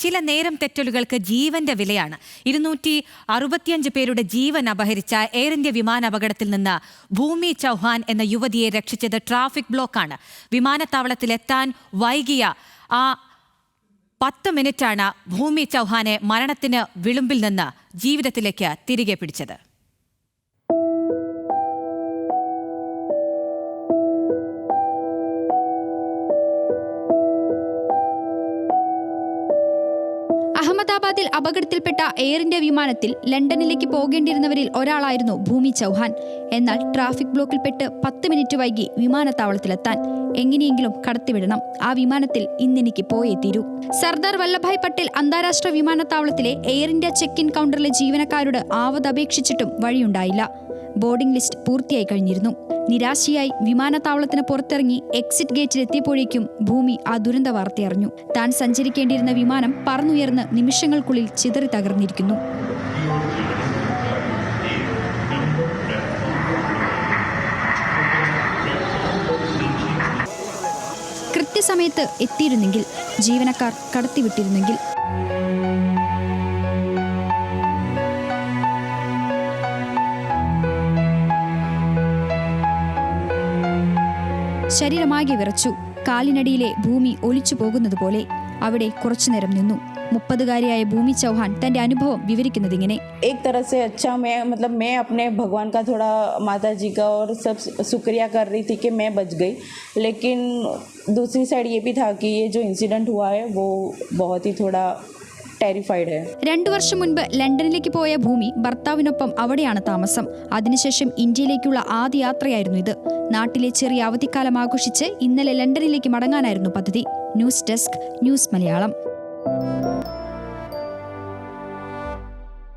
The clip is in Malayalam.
ചില നേരം തെറ്റലുകൾക്ക് ജീവന്റെ വിലയാണ്. 265 പേരുടെ ജീവൻ അപഹരിച്ച എയർ ഇന്ത്യ വിമാന അപകടത്തിൽ നിന്ന് ഭൂമി ചൗഹാൻ എന്ന യുവതിയെ രക്ഷിച്ചത് ട്രാഫിക് ബ്ലോക്കാണ്. വിമാനത്താവളത്തിലെത്താൻ വൈകിയ ആ 10 മിനിറ്റാണ് ഭൂമി ചൗഹാനെ മരണത്തിന് വിളുമ്പിൽ നിന്ന് ജീവിതത്തിലേക്ക് തിരികെ പിടിച്ചത്. അഹമ്മദാബാദിൽ അപകടത്തിൽപ്പെട്ട എയർ ഇന്ത്യ വിമാനത്തിൽ ലണ്ടനിലേക്ക് പോകേണ്ടിയിരുന്നവരിൽ ഒരാളായിരുന്നു ഭൂമി ചൗഹാൻ. എന്നാൽ ട്രാഫിക് ബ്ലോക്കിൽപ്പെട്ട് 10 മിനിറ്റ് വൈകി വിമാനത്താവളത്തിലെത്താൻ. എങ്ങനെയെങ്കിലും കടത്തിവിടണം, ആ വിമാനത്തിൽ ഇന്നെനിക്ക് പോയേ തീരൂ. സർദാർ വല്ലഭായ് പട്ടേൽ അന്താരാഷ്ട്ര വിമാനത്താവളത്തിലെ എയർ ഇന്ത്യ ചെക്ക് ഇൻ കൗണ്ടറിലെ ജീവനക്കാരോട് ആവതപേക്ഷിച്ചിട്ടും വഴിയുണ്ടായില്ല. ബോർഡിംഗ് ലിസ്റ്റ് പൂർത്തിയായി കഴിഞ്ഞിരുന്നു. നിരാശയായി വിമാനത്താവളത്തിന് പുറത്തിറങ്ങി എക്സിറ്റ് ഗേറ്റിലെത്തിയപ്പോഴേക്കും ഭൂമി ആ ദുരന്ത വാർത്തയറിഞ്ഞു. താൻ സഞ്ചരിക്കേണ്ടിയിരുന്ന വിമാനം പറന്നുയർന്ന് നിമിഷങ്ങൾക്കുള്ളിൽ ചിതറി തകർന്നിരിക്കുന്നു. കൃത്യസമയത്ത് എത്തിയിരുന്നെങ്കിൽ, ജീവനക്കാർ കടത്തിവിട്ടിരുന്നെങ്കിൽ. ശരീരമാകെ വിറച്ചു. കാലിനടിയിലെ ഭൂമി ഒലിച്ചു പോകുന്നതുപോലെ അവിടെ കുറച്ചുനേരം നിന്നു. 30-കാരിയായ ഭൂമി ചൗഹാൻ തന്റെ അനുഭവം വിവരിക്കുന്നത് ഇങ്ങനെ. एक तरह से अच्छा मैं अपने भगवान का थोड़ा माता जी का और सब शुक्रिया कर रही थी कि मैं बच गई, लेकिन दूसरी साइड ये भी था कि ये जो इंसिडेंट हुआ है वो बहुत ही थोड़ा ടെറിഫൈഡ്. 2 വർഷം മുൻപ് ലണ്ടനിലേക്ക് പോയ ഭൂമി ഭർത്താവിനൊപ്പം അവിടെയാണ് താമസം. അതിനുശേഷം ഇന്ത്യയിലേക്കുള്ള ആദ്യ യാത്രയായിരുന്നു ഇത്. നാട്ടിലെ ചെറിയ അവധിക്കാലം ആഘോഷിച്ച് ഇന്നലെ ലണ്ടനിലേക്ക് മടങ്ങാനായിരുന്നു പദ്ധതി. News desk, news Malayalam.